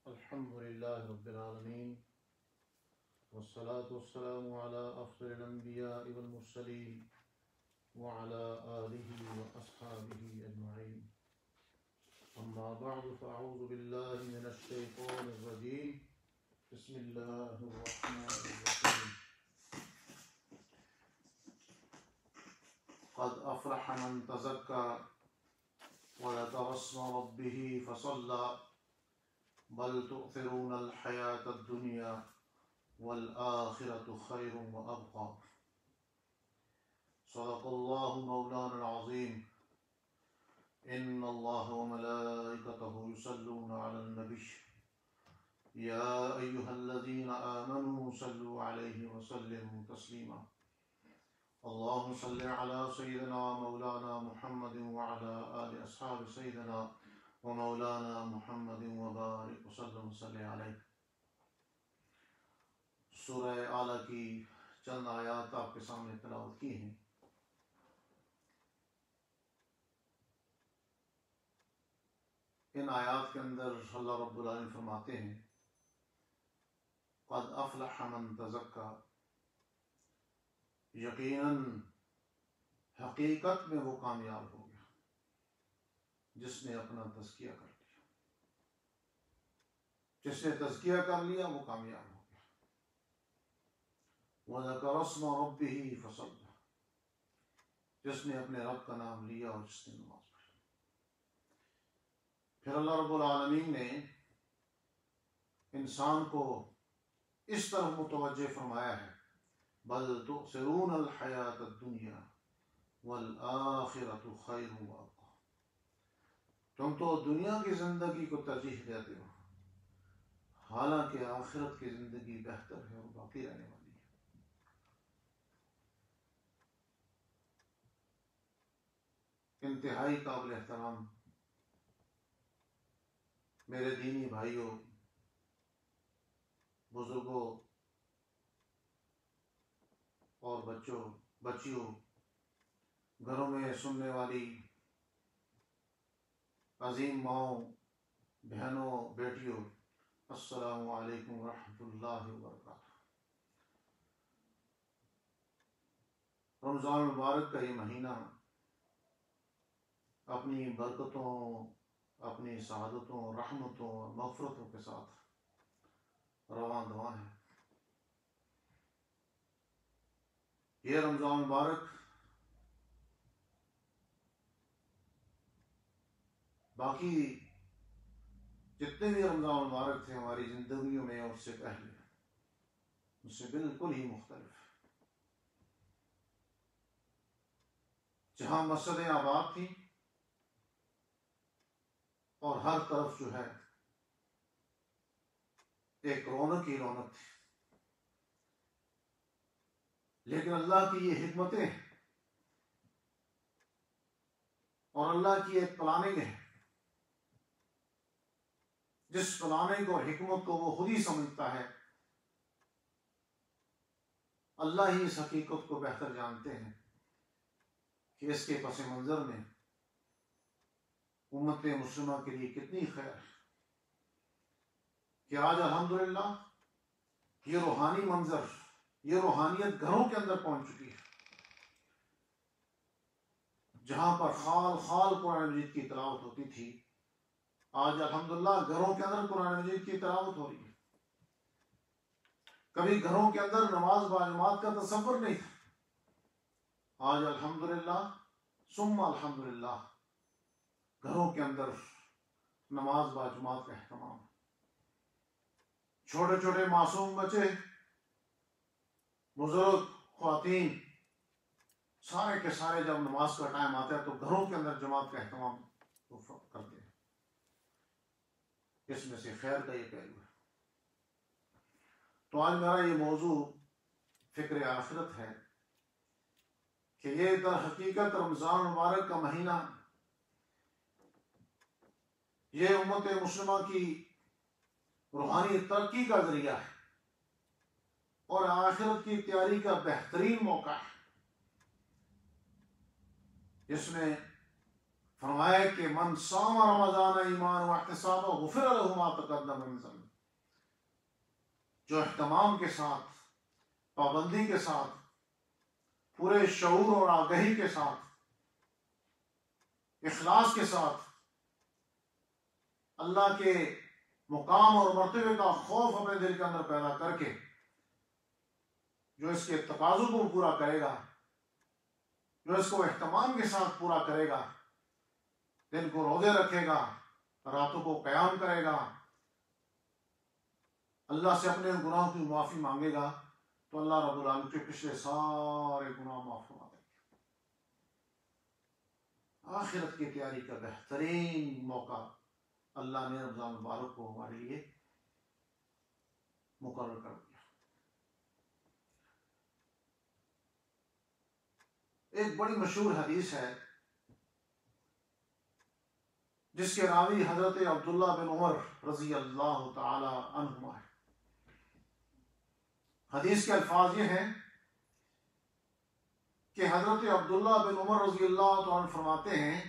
الحمد لله رب العالمين والصلاة والسلام على أفضل الأنبياء والمرسلين وعلى آله وأصحابه أجمعين. أما بعد فأعوذ بالله من الشيطان الرجيم. بسم الله الرحمن الرحيم. قد أفلح من تزكى وذكر اسم ربه فصلى بل تؤثرون الحياة الدنيا والآخرة خير وأبقى. صدق الله مولانا العظيم. إن الله وملائكته يصلون على النبي يا أيها الذين آمنوا صلوا عليه وسلموا تسليما. اللهم صل على سيدنا مولانا محمد وعلى آل أصحاب سيدنا ومولانا محمد وبارک وسلم صلی علیہ. سورہ اعلیٰ کی چند آیات آپ کے سامنے تلاوت کی ہیں. ان آیات کے اندر اللہ رب العالمین فرماتے ہیں قد افلح من تزکا، یقیناً حقیقت میں وہ کامیاب ہو گیا جس نے اپنا تزکیہ کر لیا. جس نے تزکیہ کر لیا وہ کامیاب ہو گیا. وَذَكَرَ اسْمَ رَبِّهِ فَصَلَّى، جس نے اپنے رب کا نام لیا اور جس نے نماز پڑھی. پھر اللہ رب العالمین نے انسان کو اس طرح متوجہ فرمایا ہے بل تؤثرون الحیاۃ الدنیا والآخرۃ خیر وابقیٰ. تم تو دنیا کی زندگی کو ترجیح دیتے ہو حالانکہ آخرت کی زندگی بہتر ہے اور باقی رہنے والی ہے. انتہائی قابل احترام میرے دینی بھائیوں، بزرگوں اور بچیوں، گھروں میں سننے والی عظیم ماؤں، بہنوں، بیٹیوں، السلام علیکم ورحمۃ اللہ وبرکاتہ. رمضان المبارک کا یہ مہینہ اپنی برکتوں، اپنی سعادتوں، رحمتوں اور مغفرتوں کے ساتھ رواں دواں ہے. یہ رمضان المبارک باقی جتنے بھی رمضان مبارک تھے ہماری زندگیوں میں اور اس سے پہلے اس سے بالکل ہی مختلف ہے. جہاں مسجدیں آباد تھیں اور ہر طرف جو ہے ایک رونق ہی رونق تھی، لیکن اللہ کی یہ حکمتیں اور اللہ کی ایک پلاننگ ہے. جس پلاننگ اور حکمت کو وہ خود ہی سمجھتا ہے، اللہ ہی اس حقیقت کو بہتر جانتے ہیں کہ اس کے پس منظر میں امت مسلمہ کے لیے کتنی خیر ہے کہ آج الحمدللہ یہ روحانی منظر، یہ روحانیت گھروں کے اندر پہنچ چکی ہے. جہاں پر خال خال قرآن مجید کی تلاوت ہوتی تھی، آج الحمدللہ گھروں کے اندر قرآن مجید کی تلاوت ہو رہی ہے. کبھی گھروں کے اندر نماز باجماعت کا تصور نہیں تھا، آج الحمدللہ ثم الحمدللہ گھروں کے اندر نماز باجماعت کا اہتمام. چھوٹے چھوٹے معصوم بچے، بزرگ، خواتین، سارے کے سارے جب نماز کا ٹائم آتا ہے تو گھروں کے اندر جماعت کا اہتمام کرتے ہیں. اس میں سے خیر کا یہ پہلو ہے. تو آج میرا یہ موضوع فکر آخرت ہے کہ یہ در حقیقت رمضان مبارک کا مہینہ یہ امت مسلمہ کی روحانی ترقی کا ذریعہ ہے اور آخرت کی تیاری کا بہترین موقع ہے، جس میں فرمایا کہ من صام رمضان ایمان و احتسابا غفر له ما تقدم من ذنب، جو اہتمام کے ساتھ، پابندی کے ساتھ، پورے شعور اور آگہی کے ساتھ، اخلاص کے ساتھ اللہ کے مقام اور مرتبے کا خوف اپنے دل کے اندر پیدا کر کے جو اس کے تقاضوں کو پورا کرے گا، جو اس کو اہتمام کے ساتھ پورا کرے گا، دن کو روزے رکھے گا، راتوں کو قیام کرے گا، اللہ سے اپنے گناہوں کی معافی مانگے گا، تو اللہ رب العالمین کے پچھلے سارے گناہ معاف فرما دیں گے۔ آخرت کی تیاری کا بہترین موقع اللہ نے رمضان مبارک کو ہمارے لیے مقرر کر دیا۔ ایک بڑی مشہور حدیث ہے جس کے راوی حضرت عبداللہ بن عمر رضی اللہ تعالی عنہما ہے۔ حدیث کے الفاظ یہ ہیں کہ حضرت عبداللہ بن عمر رضی اللہ تعالی عنہ فرماتے ہیں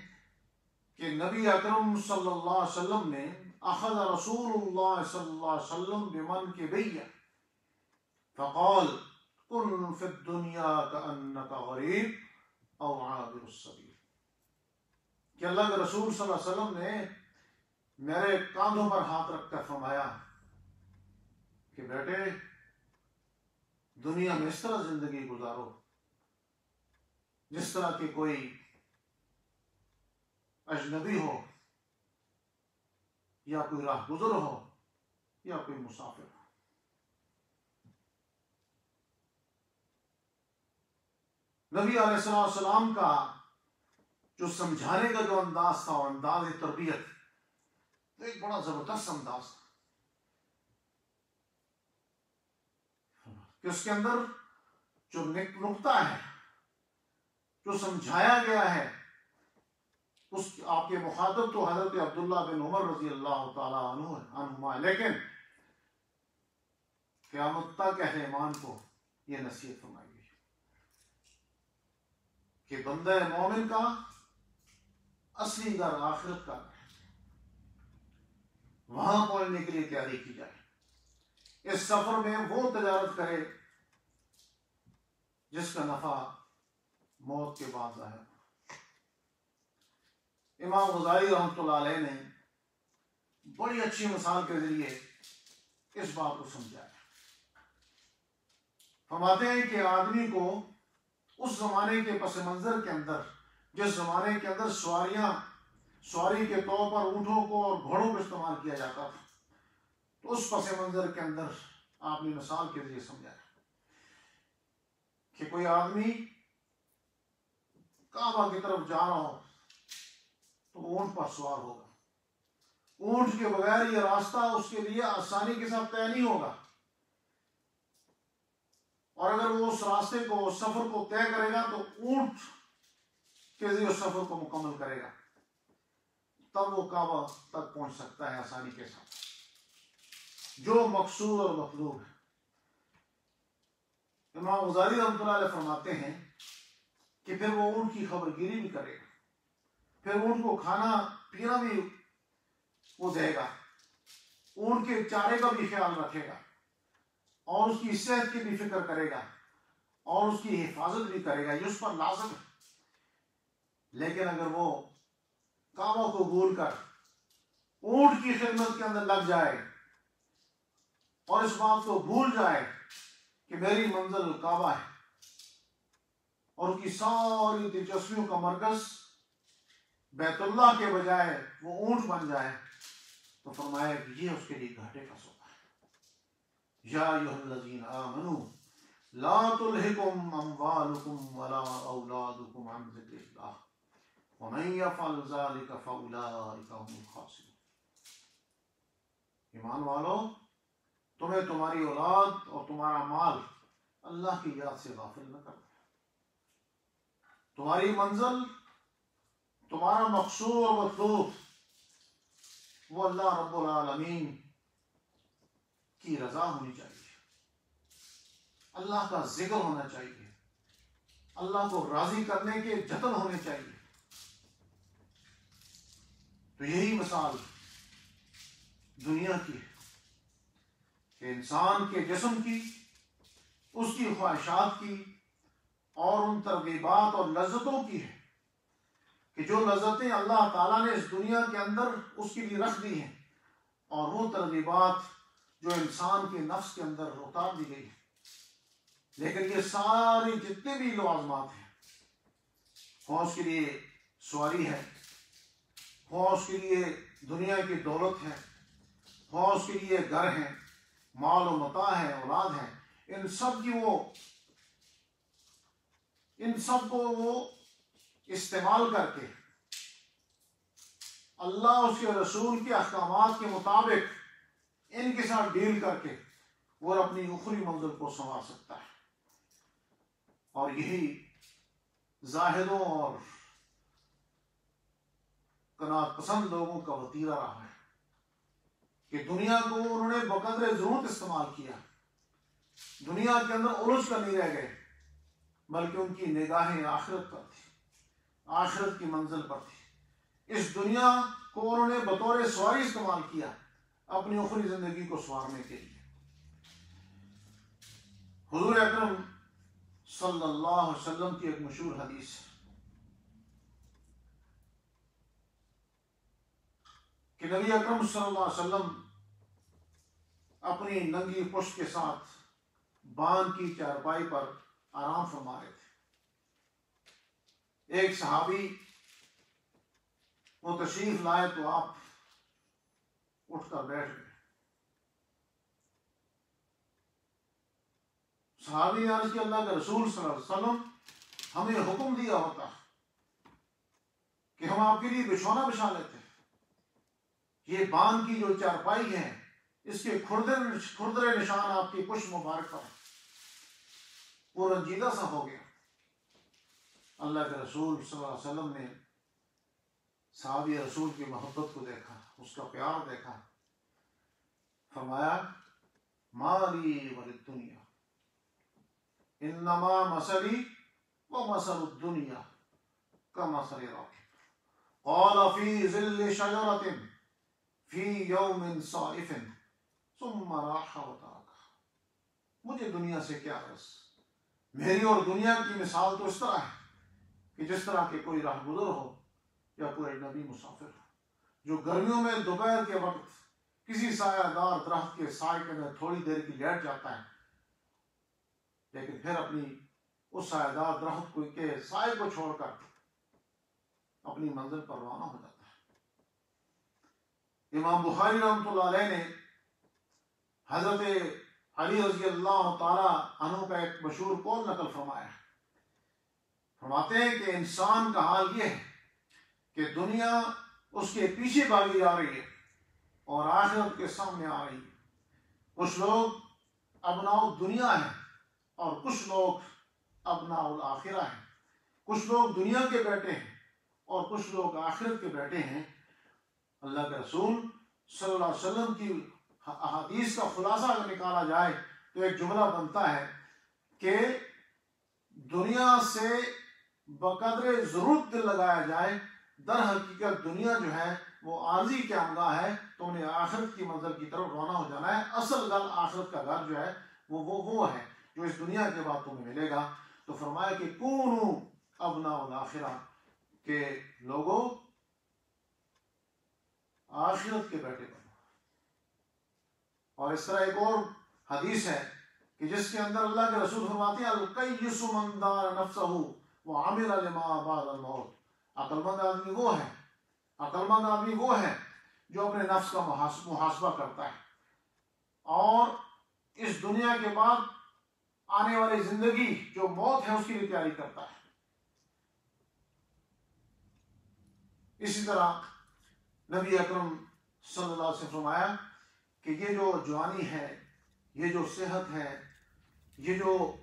کہ نبی اکرم صلی اللہ علیہ وسلم نے اخذ رسول اللہ صلی اللہ علیہ وسلم بمنکبی فقال کن فی الدنیا کأنک غریب او عابر السبیل، کہ اللہ کے رسول صلی اللہ علیہ وسلم نے میرے کاندھوں پر ہاتھ رکھ کر فرمایا کہ بیٹے دنیا میں اس طرح زندگی گزارو جس طرح کہ کوئی اجنبی ہو، یا کوئی راہ گزر ہو، یا کوئی مسافر ہو۔ نبی علیہ السلام کا جو سمجھانے کا جو انداز تھا، انداز تربیت، تو ایک بڑا زبردست انداز تھا کہ اس کے اندر جو نقطہ ہے، جو سمجھایا گیا ہے، اس آپ کے مخاطب تو حضرت عبداللہ بن عمر رضی اللہ تعالی عنہما، لیکن قیامت تک اہل ایمان کو یہ نصیحت فرمائی گئی کہ بندہ مومن کا اصلی گھر آخرت کا ہے، وہاں پہنچنے کے لیے تیاری کی جائے، اس سفر میں وہ تجارت کرے جس کا نفع موت کے بعد ظاہر ہو۔ امام غزالی رحمۃ اللہ علیہ نے بڑی اچھی مثال کے ذریعے اس بات کو سمجھایا۔ فرماتے ہیں کہ آدمی کو اس زمانے کے پس منظر کے اندر، جس زمانے کے اندر سواری کے طور پر اونٹوں کو اور گھوڑوں کو استعمال کیا جاتا تھا، تو اس پس منظر کے اندر آپ نے مثال کے ذریعے سمجھایا کہ کوئی آدمی کعبہ کی طرف جا رہا ہو تو وہ اونٹ پر سوار ہوگا، اونٹ کے بغیر یہ راستہ اس کے لیے آسانی کے ساتھ طے نہیں ہوگا، اور اگر وہ اس راستے کو، اس سفر کو طے کرے گا تو اونٹ کے ذریعے اس سفر کو مکمل کرے گا، تب وہ کعبہ تک پہنچ سکتا ہے آسانی کے ساتھ، جو مقصود اور مطلوب ہے۔ امام غزالی رحمۃ اللہ علیہ فرماتے ہیں کہ پھر وہ اونٹ کی خبر گیری بھی کرے گا، پھر اونٹ کو کھانا پینا بھی وہ دے گا، اونٹ کے چارے کا بھی خیال رکھے گا، اور اس کی صحت کی بھی فکر کرے گا، اور اس کی حفاظت بھی کرے گا، یہ اس پر لازم ہے۔ لیکن اگر وہ کعبہ کو بھول کر اونٹ کی خدمت کے اندر لگ جائے اور اس بات کو بھول جائے کہ میری منزل کعبہ ہے، اور اس کی ساری دلچسپیوں کا مرکز بیت اللہ کے بجائے وہ اونٹ بن جائے، تو فرمایا کہ یہ اس کے لیے گھاٹے کا سودا ہے۔ یا ایھا الذین آمنوا لا تلہکم اموالکم ولا اولادکم عن ذکر اللہ ومن یفعل ذلک فاولئک هم الخاسرون۔ ایمان والو، تمہیں تمہاری اولاد اور تمہارا مال اللہ کی یاد سے غافل نہ کرنا، تمہاری منزل، تمہارا مقصود اور مطلوب وہ اللہ رب العالمین کی رضا ہونی چاہیے، اللہ کا ذکر ہونا چاہیے، اللہ کو راضی کرنے کے جتن ہونے چاہیے۔ تو یہی مثال دنیا کی ہے کہ انسان کے جسم کی، اس کی خواہشات کی اور ان ترغیبات اور لذتوں کی ہے کہ جو لذتیں اللہ تعالیٰ نے اس دنیا کے اندر اس کے لیے رکھ دی ہیں، اور وہ ترغیبات جو انسان کے نفس کے اندر اتار دی گئی ہے۔ لیکن یہ سارے جتنے بھی لوازمات ہیں، خواہ اس کے لیے سواری ہے، خواہ اس کے لیے دنیا کی دولت ہے، خواہ اس کے لیے گھر ہیں، مال و متاع ہے، اولاد ہے، ان سب کو وہ استعمال کر کے اللہ اس کے رسول کے احکامات کے مطابق ان کے ساتھ ڈیل کر کے وہ اپنی اخروی منزل کو سنوار سکتا ہے۔ اور یہی زاہدوں اور قناعت پسند لوگوں کا وتیرہ رہا ہے کہ دنیا کو انہوں نے بقدر ضرورت استعمال کیا، دنیا کے اندر الجھ کر نہیں رہ گئے، بلکہ ان کی نگاہیں آخرت پر تھی، آخرت کی منزل پر تھی۔ اس دنیا کو انہوں نے بطور سواری استعمال کیا اپنی اخروی زندگی کو سنوارنے کے لیے۔ حضور اکرم صلی اللہ علیہ وسلم کی ایک مشہور حدیث ہے کہ نبی اکرم صلی اللہ علیہ وسلم اپنی ننگی پشت کے ساتھ بان کی چارپائی پر آرام فرما رہے تھے۔ ایک صحابی وہ تشریف لائے تو آپ اٹھ کر بیٹھ گئے۔ صحابی نے عرض کہ اللہ کے رسول صلی اللہ علیہ وسلم ہمیں حکم دیا ہوتا کہ ہم آپ کے لیے بچھونا بچھا لیتے، یہ بان کی جو چارپائی ہے اس کے کھردرے نشان آپ کی پشت مبارک پر، وہ رنجیدہ سا ہو گیا۔ اللہ کے رسول صلی اللہ علیہ وسلم نے صحابی رسول کی محبت کو دیکھا، اس کا پیار دیکھا، فرمایا مالی وللدنیا انما مثلی ومثل الدنیا کمثل راکب قال فی ظل شجرۃ فی یوم صائف ثم راح وترکہ۔ مجھے دنیا سے کیا غرض، میری اور دنیا کی مثال تو اس طرح ہے کہ جس طرح کہ کوئی راہ گزر ہو یا کوئی اجنبی مسافر ہو جو گرمیوں میں دوپہر کے وقت کسی سایہ دار درخت کے سائے کے اندر تھوڑی دیر کی لیٹ جاتا ہے، لیکن پھر اپنی اس سایہ دار درخت کے سائے کو چھوڑ کر اپنی منزل پر روانہ ہو جاتا ہے۔ امام بخاری رحمۃ اللہ علیہ نے حضرت علی رضی اللہ تعالی عنہ کا ایک مشہور قول نقل فرمایا ہے۔ فرماتے ہیں کہ انسان کا حال یہ ہے کہ دنیا اس کے پیچھے بھاگی جا رہی ہے اور آخرت کے سامنے آ رہی ہے۔ کچھ لوگ ابناء دنیا ہیں اور کچھ لوگ ابناء الآخرہ ہیں، کچھ لوگ دنیا کے بیٹے ہیں اور کچھ لوگ آخرت کے بیٹے ہیں۔ اللہ کے رسول صلی اللہ علیہ وسلم کی احادیث کا خلاصہ اگر نکالا جائے تو ایک جملہ بنتا ہے کہ دنیا سے بقدر ضرورت دل لگایا جائے، در حقیقت دنیا جو ہے وہ عارضی قیامگاہ ہے، تو انہیں آخرت کی منزل کی طرف روانہ ہو جانا ہے۔ اصل گھر آخرت کا گھر جو ہے وہ ہے جو اس دنیا کے بعد تمہیں ملے گا۔ تو فرمایا کہ کونوا ابناء الآخرہ، کہ لوگوں آخرت کے بیٹے بنو۔ اور اس طرح ایک اور حدیث ہے کہ جس کے اندر اللہ کے رسول فرماتے ہیں القیس من دار نفسہ وعمل لما بعد الموت۔ عقل مند آدمی وہ ہے جو اپنے نفس کا محاسبہ کرتا ہے اور اس دنیا کے بعد آنے والی زندگی جو موت ہے اس کی بھی تیاری کرتا ہے۔ اسی طرح نبی اکرم صلی اللہ علیہ وسلم فرمایا کہ یہ جو جوانی ہے، یہ جو صحت ہے، یہ جو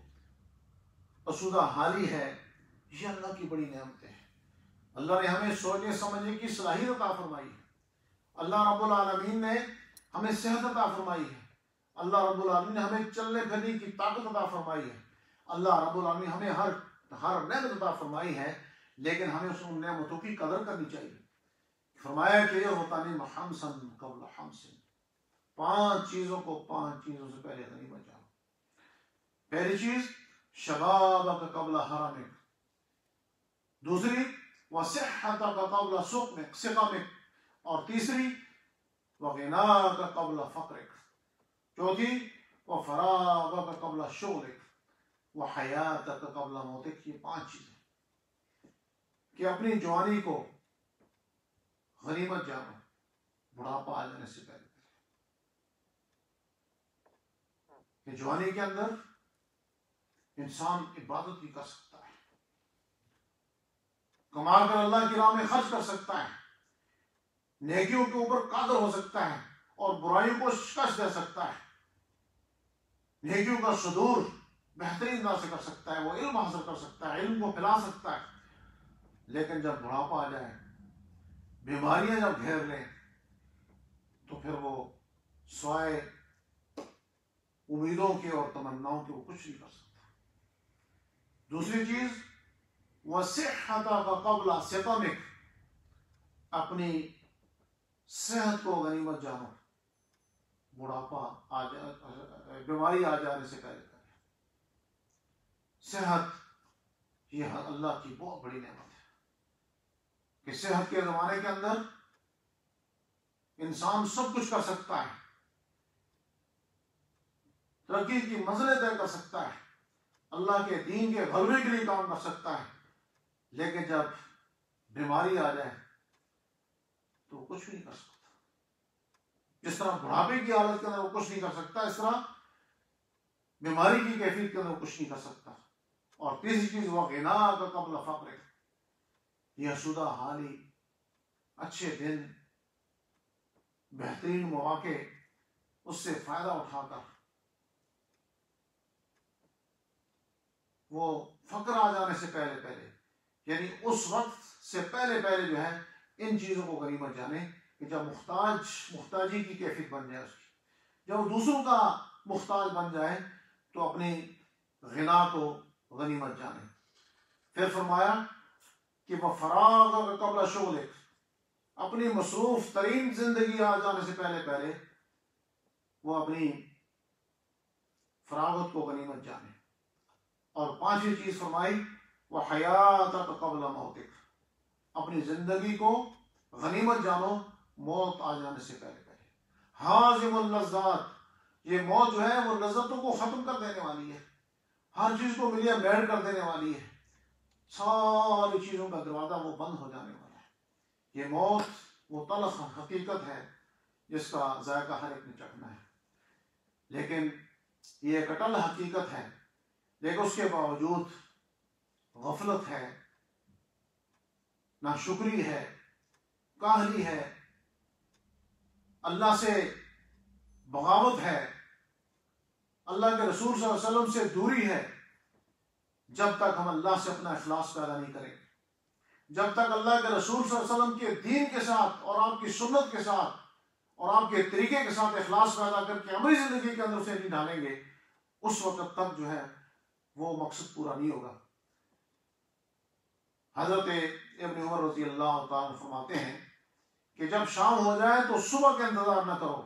اسودہ حالی ہے، یہ اللہ کی بڑی نعمتیں ہیں۔ اللہ نے ہمیں سوچنے سمجھنے کی صلاحیت عطا فرمائی ہے، اللہ رب العالمین نے ہمیں صحت عطا فرمائی ہے، اللہ رب العالمین نے ہمیں چلنے پھرنے کی طاقت عطا فرمائی ہے، اللہ رب العالمین ہمیں ہر نعمت عطا فرمائی ہے، لیکن ہمیں اس نعمتوں کی قدر کرنی چاہیے فرمایا کہ یہ ہوتا نہیں حمسن قبل حمسن، 5 چیزوں کو 5 چیزوں سے پہلے غنیمت جانو۔ پہلی چیز شبابک قبل حرمک، دوسری وصحتک قبل سقمک، اور تیسری وغناک قبل فقرک، چوتھی وفراغک قبل شغلک وحیاتک قبل موتک۔ یہ 5 چیزیں کہ اپنی جوانی کو غنیمت جانو، بڑھاپا آ جانے سے پہلے۔ کہ جوانی کے اندر انسان عبادت بھی کر سکتا ہے، کما کر اللہ کی راہ میں خرچ کر سکتا ہے، نیکیوں کے اوپر قادر ہو سکتا ہے اور برائیوں کو شکست دے سکتا ہے، نیکیوں کا صدور بہترین طرح سے کر سکتا ہے، وہ علم حاصل کر سکتا ہے، علم کو پھیلا سکتا ہے۔ لیکن جب بڑھاپا آ جائے، بیماریاں جب گھیر لیں، تو پھر وہ سوائے امیدوں کے اور تمناؤں کے وہ کچھ نہیں کر سکتا۔ دوسری چیز وصحتک قبل سقمک، اپنی صحت کو غنیمت جانو، بڑھاپا بیماری آ جانے سے پہلے۔ صحت یہ اللہ کی بہت بڑی نعمت ہے کہ صحت کے زمانے کے اندر انسان سب کچھ کر سکتا ہے، ترقی کی منزلیں طے کر سکتا ہے، اللہ کے دین کے غلبے کے لیے کام کر سکتا ہے، لیکن جب بیماری آ جائے تو کچھ بھی نہیں کر سکتا۔ جس طرح بڑھاپے کی حالت کے اندر وہ کچھ نہیں کر سکتا، اس طرح بیماری کی کیفیت کے اندر وہ کچھ نہیں کر سکتا۔ اور تیسری چیز وغناک قبل فقرک، یہ حسودہ حالی، اچھے دن، بہترین مواقع، اس سے فائدہ اٹھا کر وہ فقر آ جانے سے پہلے یعنی اس وقت سے پہلے جو ہے ان چیزوں کو غنیمت جانے کہ جب محتاجی کی کیفیت بن جائے، اس کی جب دوسروں کا محتاج بن جائے تو اپنی غنا کو غنیمت جانے۔ پھر فرمایا کہ وہ فراغ قبل شغلک، اپنی مصروف ترین زندگی آ جانے سے پہلے وہ اپنی فراغت کو غنیمت جانے۔ اور 5ویں چیز فرمائی وہ حیاتک قبل موتک، اپنی زندگی کو غنیمت جانو موت آ جانے سے پہلے۔ حازم اللذات، یہ موت جو ہے وہ لذتوں کو ختم کر دینے والی ہے، ہر چیز کو ملیا بیٹھ کر دینے والی ہے، ساری چیزوں کا دروازہ وہ بند ہو جانے والا ہے۔ یہ موت وہ تلخ حقیقت ہے جس کا ذائقہ ہر ایک نے چکھنا ہے، لیکن یہ ایک اٹل حقیقت ہے، لیکن اس کے باوجود غفلت ہے، ناشکری ہے، کاہلی ہے، اللہ سے بغاوت ہے، اللہ کے رسول صلی اللہ علیہ وسلم سے دوری ہے۔ جب تک ہم اللہ سے اپنا اخلاص پیدا نہیں کریں، جب تک اللہ کے رسول صلی اللہ علیہ وسلم کے دین کے ساتھ اور آپ کی سنت کے ساتھ اور آپ کے طریقے کے ساتھ اخلاص پیدا کر کے عملی زندگی کے اندر سے نہیں ڈالیں گے، اس وقت تک جو ہے وہ مقصد پورا نہیں ہوگا۔ حضرت ابن عمر رضی اللہ تعالیٰ فرماتے ہیں کہ جب شام ہو جائے تو صبح کا انتظار نہ کرو،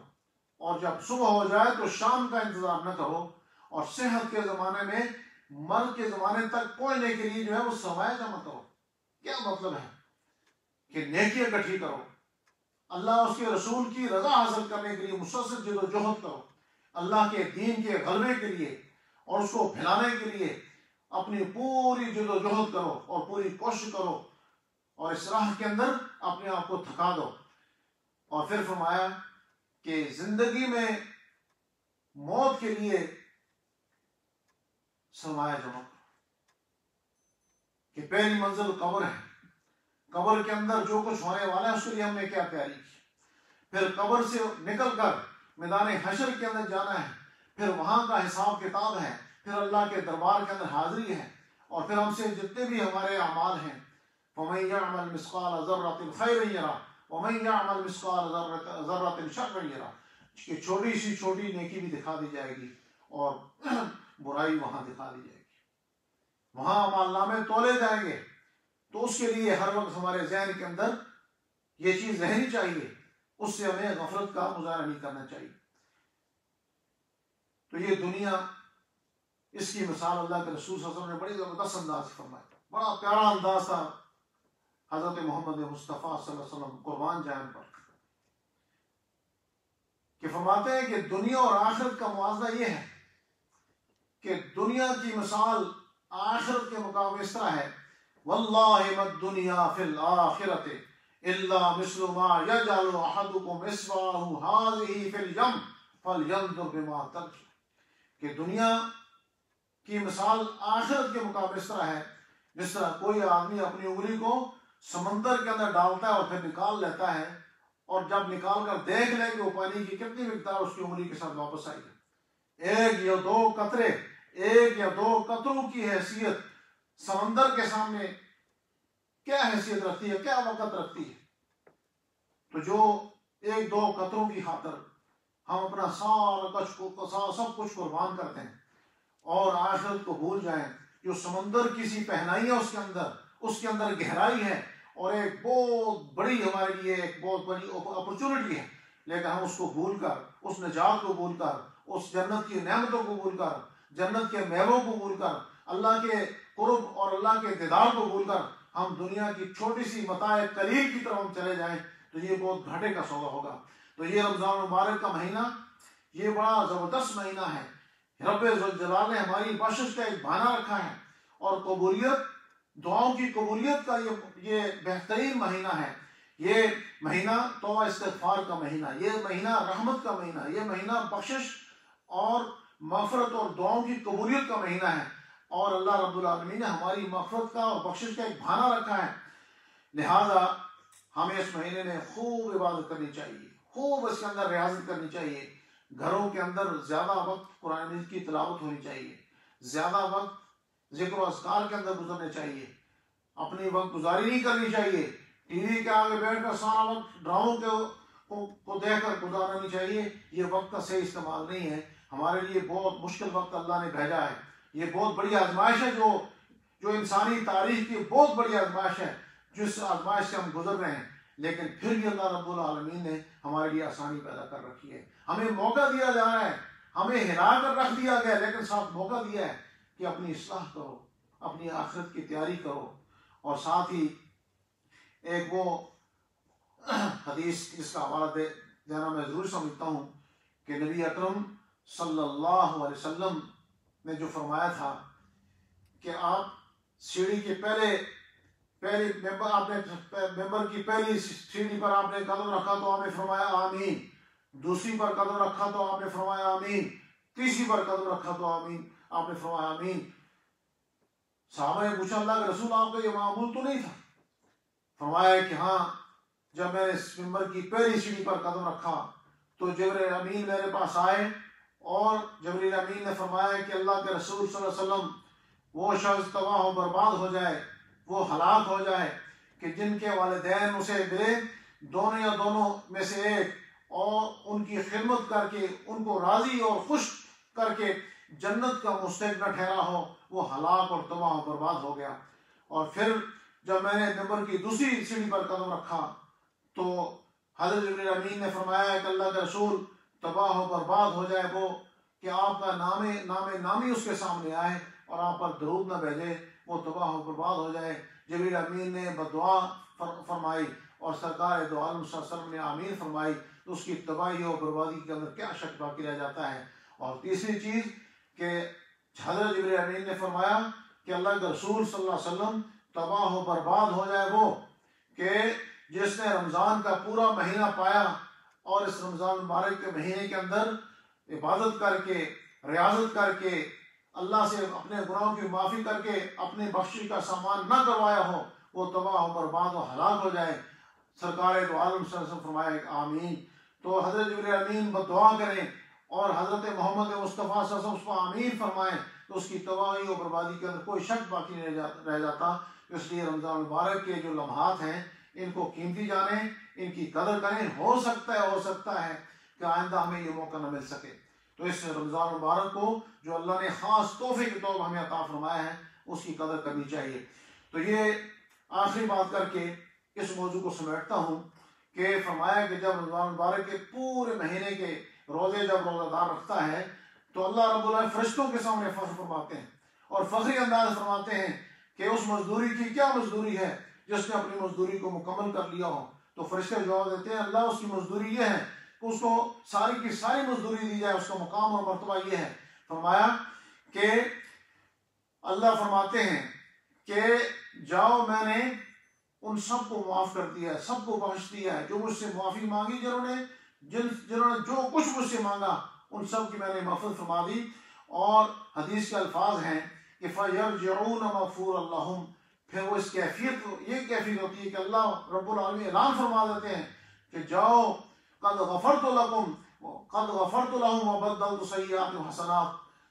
اور جب صبح ہو جائے تو شام کا انتظار نہ کرو، اور صحت کے زمانے میں مرد کے زمانے تک پہنچنے کے لیے جو ہے وہ سوائے جمع کرو۔ کیا مطلب ہے کہ نیکی اکٹھی کرو، اللہ اور اس کے رسول کی رضا حاصل کرنے کے لیے مسلسل جد و جہد کرو، اللہ کے دین کے غلبے کے لیے اور اس کو پھیلانے کے لیے اپنی پوری جد و جہد کرو اور پوری کوشش کرو، اور اس راہ کے اندر اپنے آپ کو تھکا دو۔ اور پھر فرمایا کہ زندگی میں موت کے لیے سرمایہ جمع کرو، کہ پہلی منزل قبر ہے، قبر کے اندر جو کچھ ہونے والا ہے اس کے لیے ہم نے کیا تیاری کی، پھر قبر سے نکل کر میدان حشر کے اندر جانا ہے، پھر وہاں کا حساب کتاب ہے، پھر اللہ کے دربار کے اندر حاضری ہے، اور پھر ہم سے جتنے بھی ہمارے اعمال ہیں فَمَن يَعْمَلْ مِثْقَالَ ذَرَّةٍ خَيْرًا يَرَهُ وَمَن يَعْمَلْ مِثْقَالَ ذَرَّةٍ شَرًّا يَرَهُ، کہ چھوٹی سی چھوٹی نیکی بھی دکھا دی جائے گی اور برائی وہاں دکھا دی جائے گی، وہاں اعمال نامے تولے جائیں گے۔ تو اس کے لیے ہر وقت ہمارے ذہن کے اندر یہ چیز رہنی چاہیے، اس سے ہمیں غفلت کا مظاہرہ نہیں کرنا چاہیے۔ تو یہ دنیا، اس کی مثال اللہ کے رسول صلی اللہ علیہ وسلم نے بڑی زبردست انداز سے فرمائی، بڑا پیارا انداز تھا حضرت محمد مصطفیٰ صلی اللہ علیہ وسلم قربان جان پر، کہ فرماتے ہیں کہ دنیا اور آخرت کا موازنہ یہ ہے کہ دنیا کی مثال آخرت کے مقابلے اس طرح ہے، واللہ ما الدنیا فی الآخرۃ الا مثل ما یجعل احدکم اصبعہ ہذہ فی الیم فلینظر بما ترجع، کہ دنیا کی مثال آخرت کے مقابلے اس طرح ہے جس طرح کوئی آدمی اپنی انگلی کو سمندر کے اندر ڈالتا ہے اور پھر نکال لیتا ہے، اور جب نکال کر دیکھ لے کہ وہ پانی کی کتنی مقدار اس کی انگلی کے ساتھ واپس آئی ہے، ایک یا دو قطرے، ایک یا دو قطروں کی حیثیت سمندر کے سامنے کیا حیثیت رکھتی ہے، کیا وقت رکھتی ہے۔ تو جو ایک دو قطروں کی خاطر ہم اپنا سب کچھ قربان کرتے ہیں اور آخرت کو بھول جائیں، جو سمندر کی سی پہنائی ہے اس کے اندر گہرائی ہے، اور ایک بہت بڑی ہمارے لیے ایک بہت بڑی اپرچونٹی ہے، لیکن ہم اس کو بھول کر، اس نجات کو بھول کر، اس جنت کی نعمتوں کو بھول کر، جنت کے میووں کو بھول کر، اللہ کے قرب اور اللہ کے دیدار کو بھول کر ہم دنیا کی چھوٹی سی متاع قلیل کی طرف ہم چلے جائیں تو یہ بہت گھاٹے کا سودا ہوگا۔ تو یہ رمضان مبارک کا مہینہ یہ بڑا زبردست مہینہ ہے، رب ذوالجلال نے ہماری بخشش کا ایک بہانہ رکھا ہے، اور قبولیت، دعاؤں کی قبولیت کا یہ بہترین مہینہ ہے۔ یہ مہینہ توبہ استغفار کا مہینہ، یہ مہینہ رحمت کا مہینہ، یہ مہینہ بخشش اور مغفرت اور دعاؤں کی قبولیت کا مہینہ ہے، اور اللہ رب العالمین نے ہماری مغفرت کا اور بخشش کا ایک بہانہ رکھا ہے۔ لہذا ہمیں اس مہینے میں خوب عبادت کرنی چاہیے، خوب اس کے اندر ریاضت کرنی چاہیے، گھروں کے اندر زیادہ وقت قرآن مجید کی تلاوت ہونی چاہیے، زیادہ وقت ذکر و اذکار کے اندر گزرنے چاہیے، اپنی وقت گزاری نہیں کرنی چاہیے، ٹی وی کے آگے بیٹھ کر سارا وقت ڈراموں کو دیکھ کر گزارنا نہیں چاہیے۔ یہ وقت کا صحیح استعمال نہیں ہے، ہمارے لیے بہت مشکل وقت اللہ نے بھیجا ہے، یہ بہت بڑی آزمائش ہے، جو انسانی تاریخ کی بہت بڑی آزمائش ہے، جس آزمائش سے ہم گزر رہے ہیں، لیکن پھر بھی اللہ رب العالمین نے ہمارے لیے آسانی پیدا کر رکھی ہے، ہمیں موقع دیا جا رہا ہے، ہمیں ہلا کر رکھ دیا گیا، لیکن ساتھ موقع دیا ہے کہ اپنی اصلاح کرو، اپنی آخرت کی تیاری کرو۔ اور ساتھ ہی ایک وہ حدیث جس کا حوالہ دینا میں ضرور سمجھتا ہوں کہ نبی اکرم صلی اللہ علیہ وسلم نے جو فرمایا تھا کہ آپ سیڑھی کے ممبر کی پہلی سیڑھی پر آپ نے قدم رکھا تو آپ نے فرمایا آمین، دوسری پر قدم رکھا تو آپ نے فرمایا آمین، تیسری پر قدم رکھا تو آمین، آپ نے فرمایا آمین۔ صحابہ نے پوچھا اللہ کے رسول آپ کا یہ معمول تو نہیں تھا؟ فرمایا کہ ہاں، جب میں نے اس ممبر کی پہلی سیڑھی پر قدم رکھا تو جبرائیل امین میرے پاس آئے، اور جبرائیل امین نے فرمایا کہ اللہ کے رسول صلی اللہ علیہ وسلم وہ شخص تباہ و برباد ہو جائے، وہ ہلاک ہو جائے کہ جن کے والدین اسے ملے دونوں یا دونوں میں سے ایک، اور ان کی خدمت کر کے ان کو راضی اور خوش کر کے جنت کا مستحق نہ ٹھہرا ہو، وہ ہلاک اور تباہ و برباد ہو گیا۔ اور پھر جب میں نے ممبر کی دوسری سیڑھی پر قدم رکھا تو حضرت جبرائیل امین نے فرمایا کہ اللہ کے رسول تباہ و برباد ہو جائے وہ کہ آپ کا نام نامی اس کے سامنے آئے اور آپ پر درود نہ بھیجے، وہ تباہ و برباد ہو جائے۔ جبرائیل امین نے بدعا فرمائی اور سرکار دو عالم صلی اللہ علیہ وسلم نے آمین فرمائی، تو اس کی تباہی اور بربادی کے اندر کیا شک باقی رہ جاتا ہے۔ اور تیسری چیز کہ حضرت جبرائیل امین نے فرمایا کہ اللہ کے رسول صلی اللہ علیہ وسلم تباہ و برباد ہو جائے وہ کہ جس نے رمضان کا پورا مہینہ پایا اور اس رمضان مبارک کے مہینے کے اندر عبادت کر کے، ریاضت کر کے، اللہ سے اپنے گناہوں کی معافی کر کے اپنے بخشش کا سامان نہ کروایا ہو، وہ تباہ و برباد و ہلاک ہو جائے۔ سرکار دو عالم صلی اللہ علیہ وسلم فرمایا آمین۔ تو حضرت جبرائیل امین بدعا کریں اور حضرت محمد مصطفیٰ صلی اللہ علیہ وسلم اس کو آمین فرمائیں تو اس کی تباہی اور بربادی کے اندر کوئی شک باقی نہیں رہ جاتا۔ اس لیے رمضان مبارک کے جو لمحات ہیں ان کو قیمتی جانیں، ان کی قدر کریں۔ ہو سکتا ہے کہ آئندہ ہمیں یہ موقع نہ مل سکے، تو اس رمضان مبارک کو جو اللہ نے خاص تحفے کے طور پر ہمیں عطا فرمایا ہے اس کی قدر کرنی چاہیے۔ تو یہ آخری بات کر کے اس موضوع کو سمیٹتا ہوں کہ فرمایا کہ جب رمضان مبارک کے پورے مہینے کے روزے جب روزہ دار رکھتا ہے تو اللہ رب العالمین فرشتوں کے سامنے فخر فرماتے ہیں اور فخری انداز فرماتے ہیں کہ اس مزدوری کی کیا مزدوری ہے جس نے اپنی مزدوری کو مکمل کر لیا ہو. تو فرشتے جواب دیتے ہیں اللہ اس کی مزدوری یہ ہے کہ اس کو ساری کی ساری مزدوری دی جائے, اس کا مقام اور مرتبہ یہ ہے. فرمایا کہ اللہ فرماتے ہیں کہ جاؤ میں نے ان سب کو معاف کر دیا ہے, سب کو بخش دیا ہے جو مجھ سے معافی مانگی, جنہوں نے جو کچھ مجھ سے مانگا ان سب کی میں نے مغفرت فرما دی. اور حدیث کے الفاظ ہیں کہ فَيَرْجِعُونَ مَغْفُورًا لَهُمْ, پھر وہ اس کیفیت یہ کیفیت ہوتی ہے کہ اللہ رب العالمین اعلان فرما دیتے ہیں کہ جاؤ قَدْ غَفَرْتُ لَهُمْ وَبَدَّلْتُ سَيِّئَاتِهِمْ حَسَنَاتٍ,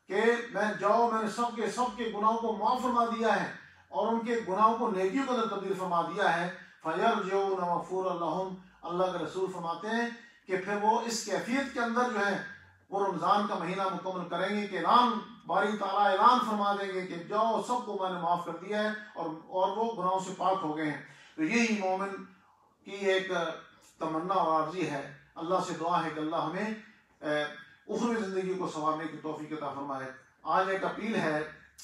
کہ میں جاؤ میں نے سب کے گناہوں کو معاف فرما دیا ہے اور ان کے گناہوں کو نیکیوں کے اندر تبدیل فرما دیا ہے. فَيَرْجِعُونَ مَغْفُورًا لَهُمْ, اللہ کے رسول فرماتے ہیں کہ پھر وہ اس کیفیت کے اندر جو ہے وہ رمضان کا مہینہ مکمل کریں گے کہ اعلان باری تعالیٰ اعلان فرما دیں گے کہ جاؤ سب کو میں نے معاف کر دیا ہے اور وہ گناہوں سے پاک ہو گئے ہیں. تو یہی مومن کی ایک تمنا اور عرضی ہے. اللہ سے دعا ہے کہ اللہ ہمیں اخروی زندگی کو سنوارنے کی توفیق عطا فرمائے. آج ایک اپیل ہے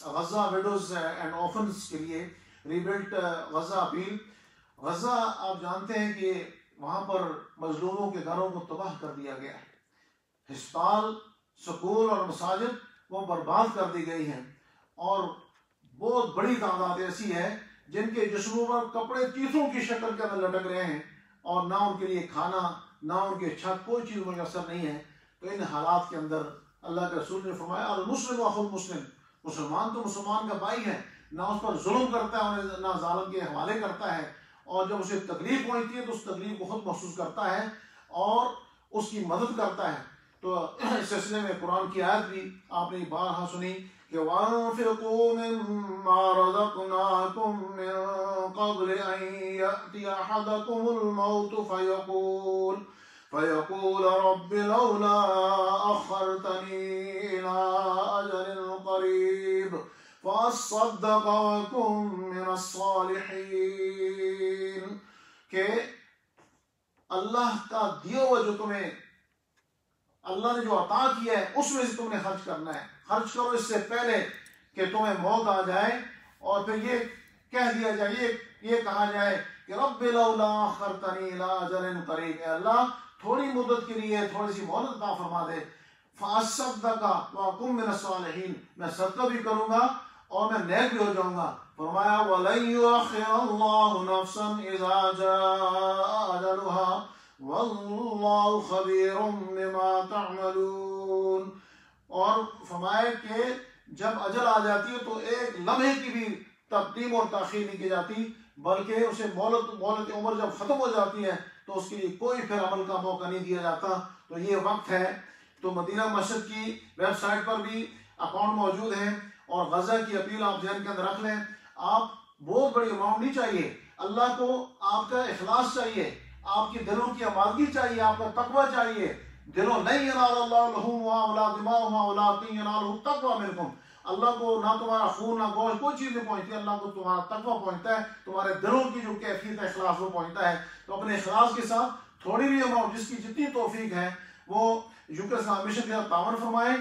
غزہ ویڈوز اینڈ آرفنز کے لیے, ریبلٹ غزہ اپیل. غزہ آپ جانتے ہیں کہ وہاں پر مظلوموں کے گھروں کو تباہ کر دیا گیا ہے, ہسپتال, سکول اور مساجد وہ برباد کر دی گئی ہیں اور بہت بڑی تعداد ایسی ہے جن کے جسموں پر کپڑے چیتوں کی شکل کے اندر لٹک رہے ہیں اور نہ ان کے لیے کھانا نہ ان کے چھت, کوئی چیز میسر نہیں ہے. تو ان حالات کے اندر اللہ کے رسول نے فرمایا المسلم اخو المسلم, مسلمان تو مسلمان کا بھائی ہے, نہ اس پر ظلم کرتا ہے نہ ظالم کے حوالے کرتا ہے, اور جب اسے تکلیف پہنچتی ہے تو اس تکلیف کو خود محسوس کرتا ہے اور اس کی مدد کرتا ہے. تو اس سلسلے میں قرآن کی آیت بھی آپ نے بارہا سنی کہ وَأَنفِقُوا مِمَّا رَزَقْنَاكُم مِّن قَبْلِ أَن يَأْتِيَ أَحَدَكُمُ الْمَوْتُ فَيَقُولَ رَبِّ لَوْلَا أَخَّرْتَنِي إِلَىٰ أَجَلٍ قَرِيبٍ فَأَصَّدَّقَ وَأَكُن مِّنَ الصَّالِحِينَ, کہ اللہ کا دیا ہوا جو تمہیں اللہ نے جو عطا کیا ہے اس میں سے تم نے خرچ کرنا ہے. خرچ کرو اس سے پہلے کہ تمہیں موت آ جائے اور پھر یہ کہہ دیا جائے, یہ کہا جائے کہ رب لولا اخرتنی الی اجل قریب, اے اللہ تھوڑی مدت کے لیے تھوڑی سی مہلت عطا فرما دے. فاصدق واکن من الصالحین, میں صدقہ بھی کروں گا اور میں نیک بھی ہو جاؤں گا. فرمایا ولن یؤخر اللہ نفسا اذا جاء اجلها واللہ خبیر بما تعملون, اور فرمایا کہ جب اجل آ جاتی ہے تو ایک لمحے کی بھی تقدیم اور تاخیر نہیں کی جاتی, بلکہ اسے مہلت عمر جب ختم ہو جاتی ہے تو اس کے لیے کوئی پھر عمل کا موقع نہیں دیا جاتا. تو یہ وقت ہے. تو مدینہ مسجد کی ویب سائٹ پر بھی اکاؤنٹ موجود ہے اور غزہ کی اپیل آپ ذہن کے اندر رکھ لیں. آپ بہت بڑی اماؤنٹ نہیں چاہیے, اللہ کو آپ کا اخلاص چاہیے, آپ کی دلوں کی آمادگی چاہیے, آپ کا تقوی چاہیے. دلوں نہیں ینال اللہ لحومها ولا دماؤها ولکن ینالہ التقوی منکم, اللہ کو نہ تمہارا خون نہ گوشت کوئی چیز نہیں پہنچتی, اللہ کو تمہارا تقوی پہنچتا ہے, تمہارے دلوں کی جو کیفیت ہے اخلاص وہ پہنچتا ہے. تو اپنے اخلاص کے ساتھ تھوڑی بھی اماؤنٹ جس کی جتنی توفیق ہے وہ یوکے اسلام مشن کے ساتھ تعاون فرمائیں.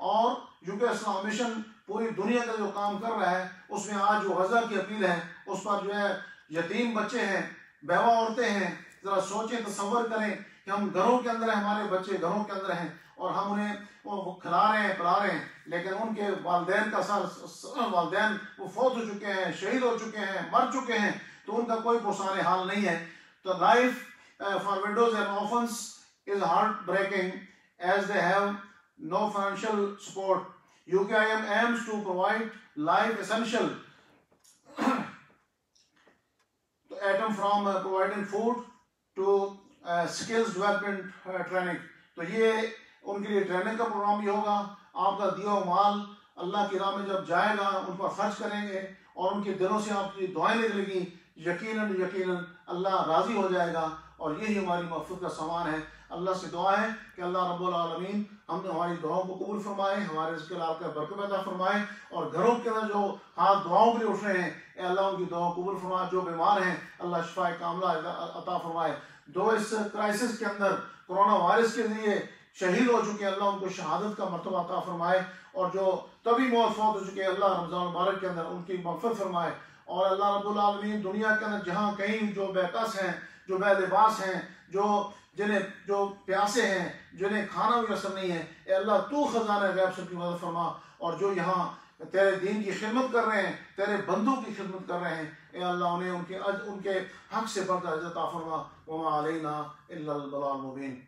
اور یوکے اسلام مشن پوری دنیا کا جو کام کر رہا ہے اس میں آج جو غزہ کی اپیل ہے اس پر جو ہے یتیم بچے ہیں, بیوہ عورتیں ہیں, ذرا سوچیں تصور کریں کہ ہم گھروں کے اندر ہیں, ہمارے بچے گھروں کے اندر ہیں اور ہم انہیں وہ کھلا رہے ہیں پلا رہے ہیں, لیکن ان کے والدین والدین وہ فوت ہو چکے ہیں, شہید ہو چکے ہیں, مر چکے ہیں, تو ان کا کوئی پرسان حال نہیں ہے. تو life for widows and orphans is heart breaking as they have no financial support. UKIM aims to provide life essential item from providing food to skills development training. تو یہ ان کے لیے ٹریننگ کا پروگرام بھی ہوگا. آپ کا دیا مال اللہ کی راہ میں جب جائے گا ان پر خرچ کریں گے اور ان کے دلوں سے آپ کی دعائیں نکلیں گی, یقیناً اللہ راضی ہو جائے گا اور یہی ہماری مغفرت کا سامان ہے. اللہ سے دعا ہے کہ اللہ رب العالمین ہم نے ہماری دعاؤں کو قبول فرمائے, ہمارے رزق حلال کا برکت عطا فرمائے, اور گھروں کے اندر جو ہاتھ دعاؤں کے لیے اٹھ رہے ہیں اے اللہ ان کی دعاؤں قبول فرما. جو بیمار ہیں اللہ شفا کاملہ عطا فرمائے. جو اس کرائسس کے اندر کورونا وائرس کے ذریعے شہید ہو چکے ہیں، اللہ ان کو شہادت کا مرتبہ عطا فرمائے، اور جو طبی موت فوت ہو چکے ہیں اللہ رمضان المبارک کے اندر ان کی مغفرت فرمائے، اور اللہ رب العالمین دنیا کے اندر جہاں کہیں جو بے کس ہیں، جو بے لباس ہیں، جو پیاسے ہیں، جنہیں کھانا بھی میسر نہیں ہے، اے اللہ تو خزانہ غیب سے کی مدد فرما، اور جو یہاں تیرے دین کی خدمت کر رہے ہیں، تیرے بندوں کی خدمت کر رہے ہیں، اے اللہ انہیں ان کے حق سے بڑھ کر عزت عطا فرما، وما علینا الا البلاغ المبین۔